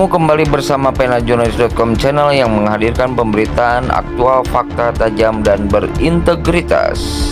Kamu kembali bersama penajurnalis.com, channel yang menghadirkan pemberitaan aktual, fakta, tajam, dan berintegritas.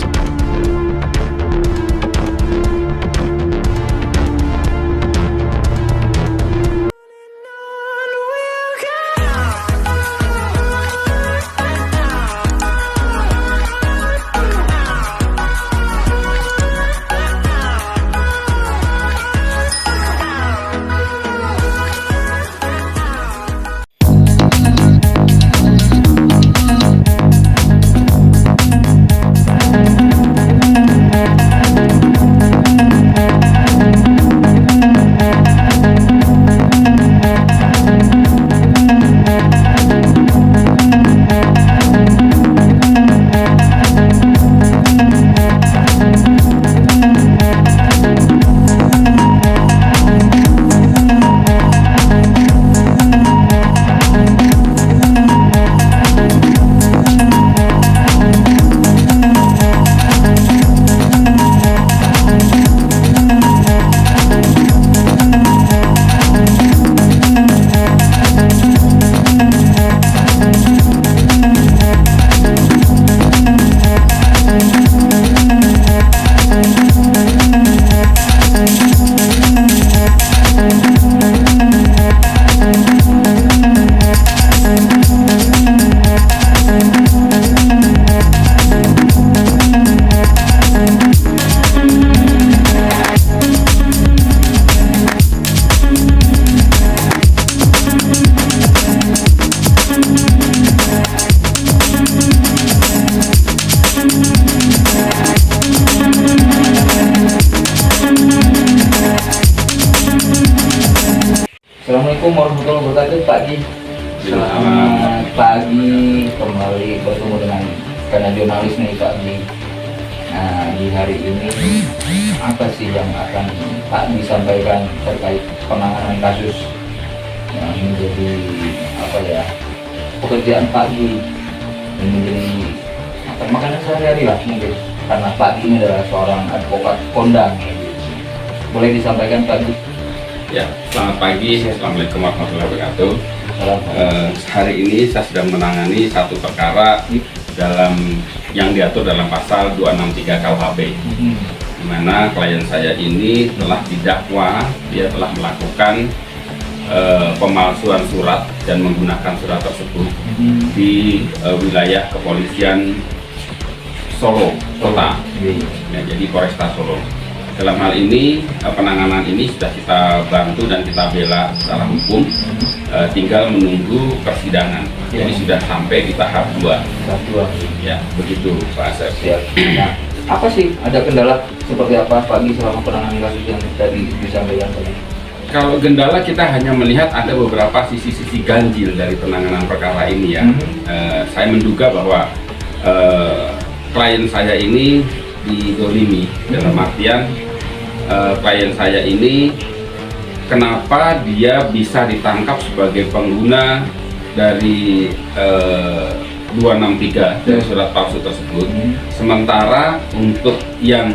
Assalamualaikum warahmatullahi wabarakatuh, Pak Haji. Selamat pagi, kembali bertemu dengan penajurnalis nih, Pak Haji. Nah, di hari ini apa sih yang akan Pak Haji sampaikan terkait penanganan kasus yang menjadi pekerjaan Pak Haji, yang menjadi makanan sehari-hari lah mungkin, karena Pak Haji ini adalah seorang advokat kondang. Boleh disampaikan, Pak Haji? Ya, selamat pagi. Assalamualaikum warahmatullahi wabarakatuh. Hari ini saya sedang menangani satu perkara dalam yang diatur dalam pasal 263 KUHP, di mana klien saya ini telah didakwa dia telah melakukan pemalsuan surat dan menggunakan surat tersebut di wilayah kepolisian Solo Kota, ya, jadi Polresta Solo. Dalam hal ini, penanganan ini sudah kita bantu dan kita bela secara hukum, tinggal menunggu persidangan. Jadi sudah sampai di tahap 2. Ya, begitu Pak Asep. Nah, apa sih, ada kendala seperti apa Pak Haji selama penanganan kasus yang tadi disampaikan tadi? Kalau kendala, kita hanya melihat ada beberapa sisi-sisi ganjil dari penanganan perkara ini ya. Saya menduga bahwa klien saya ini didolimi, dalam artian klien saya ini kenapa dia bisa ditangkap sebagai pengguna dari 263 dari surat palsu tersebut, sementara untuk yang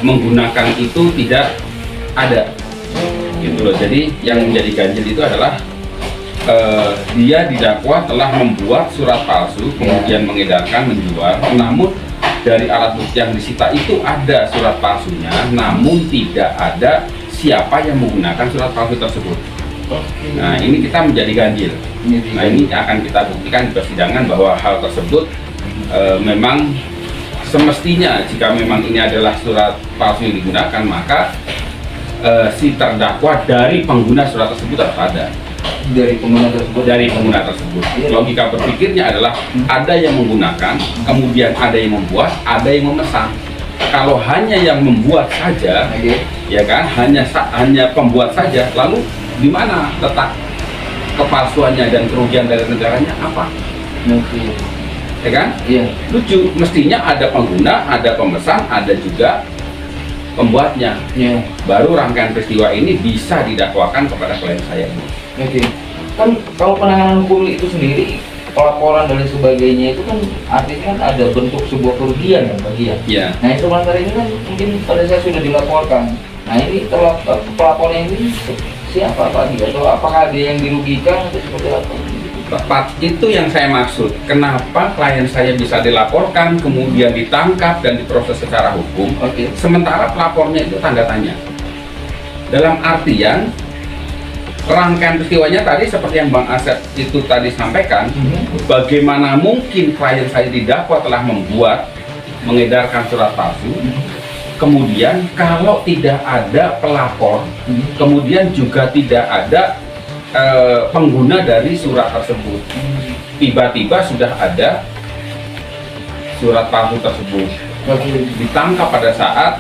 menggunakan itu tidak ada, gitu loh. Jadi yang menjadi ganjil itu adalah dia didakwa telah membuat surat palsu, kemudian mengedarkan, menjual, namun dari alat bukti yang disita itu ada surat palsunya, namun tidak ada siapa yang menggunakan surat palsu tersebut. Nah, ini kita menjadi ganjil. Nah, ini akan kita buktikan di persidangan bahwa hal tersebut memang semestinya jika memang ini adalah surat palsu yang digunakan, maka si terdakwa dari pengguna surat tersebut harus ada. Dari pengguna tersebut. Logika berpikirnya adalah ada yang menggunakan, kemudian ada yang membuat, ada yang memesan. Kalau hanya yang membuat saja, ya kan, hanya pembuat saja, lalu di mana letak kepalsuannya dan kerugian dari negaranya apa? Ya kan? Iya. Lucu, mestinya ada pengguna, ada pemesan, ada juga pembuatnya. Baru rangkaian peristiwa ini bisa didakwakan kepada klien saya. Kan kalau penanganan hukum itu sendiri, pelaporan dan sebagainya itu kan artinya kan ada bentuk sebuah kerugian kan bagi ya. Nah, instrumen ini kan mungkin pada saya sudah dilaporkan. Nah, ini pelaporan ini siapa Pak Gi? Atau apakah ada yang dirugikan atau seperti apa? Tepat, itu yang saya maksud. Kenapa klien saya bisa dilaporkan, kemudian ditangkap dan diproses secara hukum, Oke. sementara pelapornya itu tanda tanya. Dalam artian, rangkaian peristiwanya tadi seperti yang Bang Asep itu tadi sampaikan, bagaimana mungkin klien saya didakwa telah mengedarkan surat palsu, kemudian kalau tidak ada pelapor, kemudian juga tidak ada pengguna dari surat tersebut, tiba-tiba sudah ada surat palsu tersebut ditangkap pada saat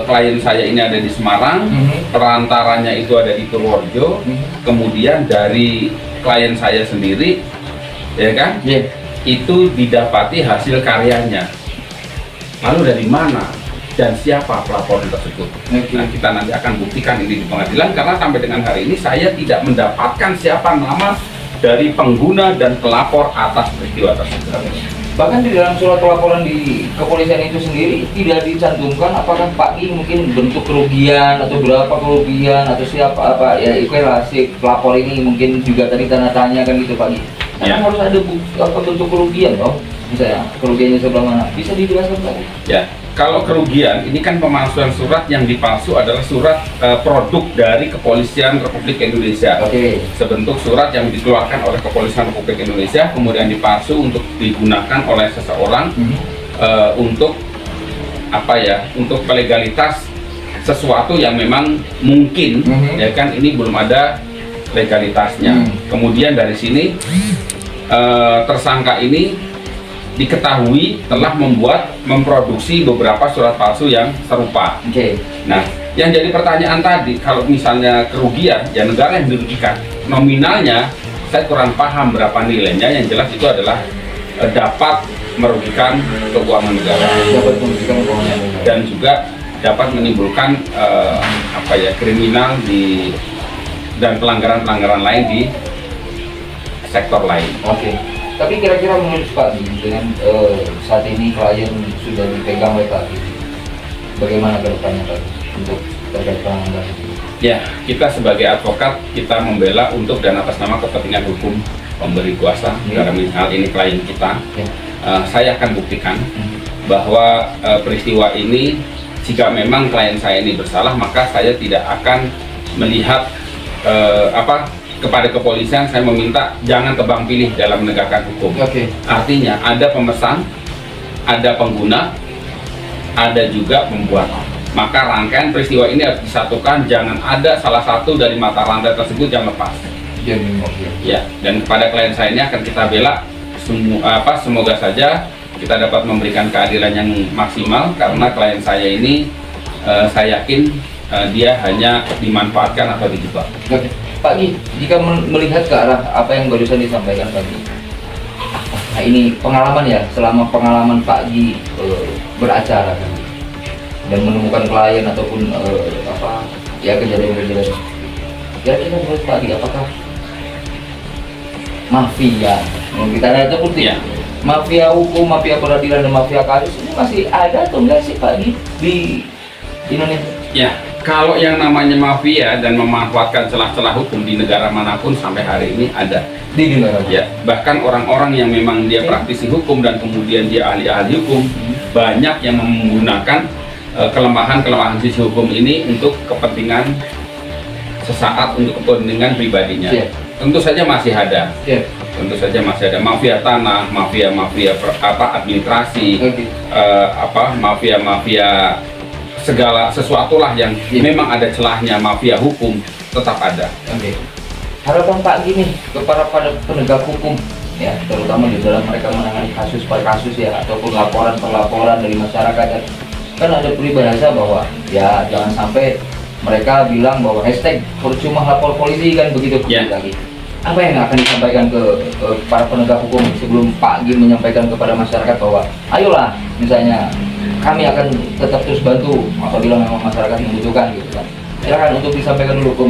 klien saya ini ada di Semarang, perantaranya itu ada di Purworejo, kemudian dari klien saya sendiri, ya kan, itu didapati hasil karyanya. Lalu dari mana dan siapa pelapor tersebut? Nah, kita nanti akan buktikan ini di pengadilan, karena sampai dengan hari ini saya tidak mendapatkan siapa nama dari pengguna dan pelapor atas peristiwa tersebut. Bahkan di dalam surat pelaporan di kepolisian itu sendiri tidak dicantumkan apakah Pak Gi mungkin bentuk kerugian atau berapa kerugian atau siapa apa ya, itu si pelapor ini mungkin juga tadi tanda tanya kan gitu Pak Gi. Karena harus ada bentuk kerugian dong, misalnya kerugiannya sebelah mana, bisa dijelaskan Pak Gi? Ya, kalau kerugian ini kan pemalsuan surat, yang dipalsu adalah surat produk dari Kepolisian Republik Indonesia. Sebentuk surat yang dikeluarkan oleh Kepolisian Republik Indonesia kemudian dipalsu untuk digunakan oleh seseorang untuk apa ya? Untuk legalitas sesuatu yang memang mungkin ya kan ini belum ada legalitasnya. Kemudian dari sini tersangka ini diketahui telah memproduksi beberapa surat palsu yang serupa. Nah, yang jadi pertanyaan tadi, kalau misalnya kerugian, ya negara yang dirugikan. Nominalnya, saya kurang paham berapa nilainya. Yang jelas itu adalah dapat merugikan keuangan negara, dan juga dapat menimbulkan kriminal dan pelanggaran-pelanggaran lain di sektor lain. Tapi kira-kira menurut Pak Gi, dengan saat ini klien sudah dipegang oleh Pak Gi, bagaimana ke depannya Pak Gi untuk terkait pelanggaran? Ya, kita sebagai advokat kita membela untuk dan atas nama kepentingan hukum pemberi kuasa dalam hal ini klien kita. Saya akan buktikan bahwa peristiwa ini, jika memang klien saya ini bersalah, maka saya tidak akan melihat kepada kepolisian. Saya meminta jangan tebang pilih dalam menegakkan hukum. Artinya ada pemesan, ada pengguna, ada juga pembuat. Maka rangkaian peristiwa ini harus disatukan, jangan ada salah satu dari mata rantai tersebut yang lepas. Ya, dan kepada klien saya ini akan kita bela. Semoga saja kita dapat memberikan keadilan yang maksimal, karena klien saya ini saya yakin dia hanya dimanfaatkan atau dijebak. Pak Gi, jika melihat ke arah apa yang barusan disampaikan Pak Gi, nah ini pengalaman ya, selama pengalaman Pak Gi beracara kan, dan menemukan klien ataupun kejadian-kejadian, kira-kira menurut Pak Gi apakah mafia, kita ada ataupun tidak, mafia hukum, mafia peradilan, dan mafia kasus ini masih ada atau enggak sih Pak Gi di Indonesia? Ya, kalau yang namanya mafia dan memanfaatkan celah-celah hukum di negara manapun sampai hari ini ada. Di negara. Ya, bahkan orang-orang yang memang dia praktisi hukum dan kemudian dia ahli-ahli hukum, banyak yang menggunakan kelemahan-kelemahan sisi hukum ini untuk kepentingan sesaat, untuk kepentingan pribadinya. Tentu saja masih ada. Tentu saja masih ada mafia tanah, mafia administrasi, mafia segala sesuatu lah yang memang ada celahnya. Mafia hukum tetap ada. Harapan Pak Gi nih kepada penegak hukum ya, terutama di dalam mereka menangani kasus per kasus ya, ataupun laporan per laporan dari masyarakat ya. Kan ada peribahasa bahwa ya jangan sampai mereka bilang bahwa hashtag percuma lapor polisi kan begitu lagi. Apa yang akan disampaikan ke para penegak hukum sebelum Pak Gi menyampaikan kepada masyarakat bahwa ayolah misalnya kami akan tetap terus bantu apabila memang masyarakat membutuhkan gitu kan. Silakan untuk disampaikan dulu ke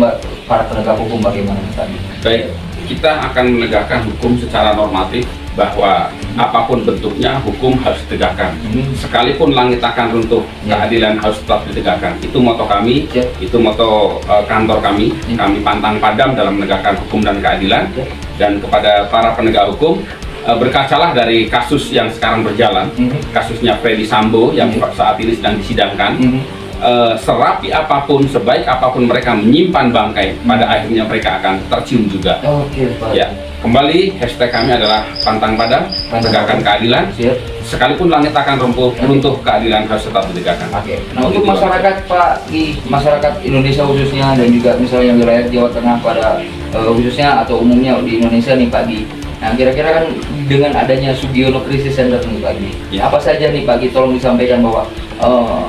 para penegak hukum bagaimana tadi. Baik, kita akan menegakkan hukum secara normatif, bahwa apapun bentuknya, hukum harus ditegakkan. Sekalipun langit akan runtuh, Ya. keadilan harus tetap ditegakkan. Itu moto kami, Ya. itu moto kantor kami. Ya. Kami pantang padam dalam menegakkan hukum dan keadilan. Ya. Dan kepada para penegak hukum, berkacalah dari kasus yang sekarang berjalan, kasusnya Freddy Sambo yang saat ini sedang disidangkan. Serapi apapun, sebaik apapun mereka menyimpan bangkai, pada akhirnya mereka akan tercium juga. Oke, Pak. Ya, kembali hashtag kami adalah pantang padam, tegakkan keadilan. Siap. Sekalipun langit akan runtuh, keadilan harus tetap ditegakkan. Oke. Nah, untuk masyarakat Pak, di masyarakat Indonesia khususnya dan juga misalnya wilayah Jawa Tengah pada khususnya atau umumnya di Indonesia nih Pak Gi. Nah, kira-kira kan dengan adanya Sugiono Crisis Center nih Pak Gi, Ya. apa saja nih Pak Gi, tolong disampaikan bahwa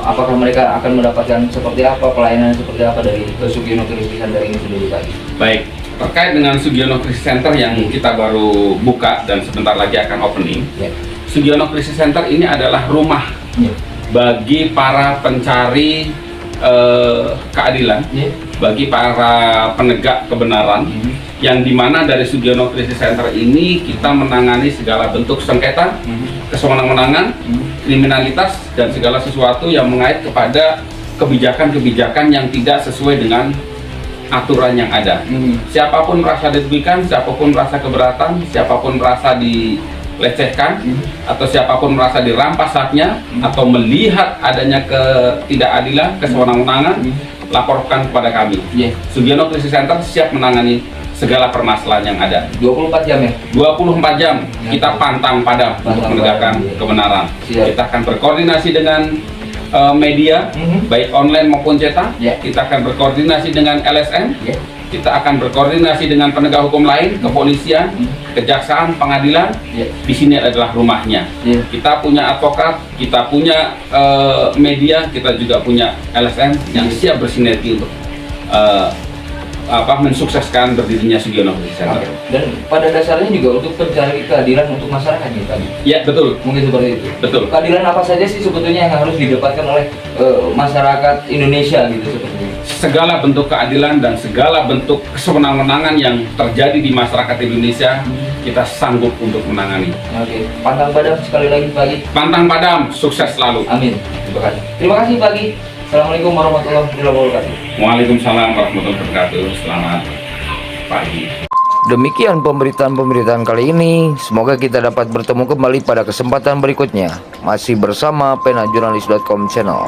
apakah mereka akan mendapatkan seperti apa, pelayanan seperti apa dari Sugiono Crisis Center ini sendiri Pak Gi? Baik, terkait dengan Sugiono Crisis Center yang kita baru buka dan sebentar lagi akan opening. Ya. Sugiono Crisis Center ini adalah rumah Ya. bagi para pencari keadilan, Ya. bagi para penegak kebenaran, yang dimana dari Sugiono Crisis Center ini kita menangani segala bentuk sengketa, kesewenang-wenangan, kriminalitas, dan segala sesuatu yang mengait kepada kebijakan-kebijakan yang tidak sesuai dengan aturan yang ada. Siapapun merasa dirugikan, siapapun merasa keberatan, siapapun merasa dilecehkan, atau siapapun merasa dirampas haknya, atau melihat adanya ketidakadilan, kesewenang-wenangan, laporkan kepada kami. Ya. Sugiono Crisis Center siap menangani segala permasalahan yang ada. 24 jam ya? 24 jam kita pantang padam untuk Pantang menegakkan padam, iya. kebenaran. Siap. Kita akan berkoordinasi dengan media, baik online maupun cetak. Ya. Kita akan berkoordinasi dengan LSM. Ya. Kita akan berkoordinasi dengan penegak hukum lain, kepolisian, kejaksaan, pengadilan. Ya. Di sini adalah rumahnya. Ya. Kita punya advokat, kita punya media, kita juga punya LSM yang siap bersinergi untuk mensukseskan berdirinya Sugiono Crisis Center. Oke. Dan pada dasarnya juga untuk pencari keadilan untuk masyarakat nih Pak Gi. Ya, betul. Mungkin seperti itu. Betul. Keadilan apa saja sih sebetulnya yang harus didapatkan oleh masyarakat Indonesia gitu sebetulnya? Segala bentuk keadilan dan segala bentuk kesewenang-wenangan yang terjadi di masyarakat Indonesia, kita sanggup untuk menangani. Oke. Pantang padam sekali lagi Pak Gi. Pantang padam, sukses selalu. Amin. Terima kasih. Terima kasih Pak Gi. Assalamualaikum warahmatullahi wabarakatuh. Waalaikumsalam warahmatullahi wabarakatuh. Selamat pagi. Demikian pemberitaan kali ini. Semoga kita dapat bertemu kembali pada kesempatan berikutnya. Masih bersama penajurnalis.com channel.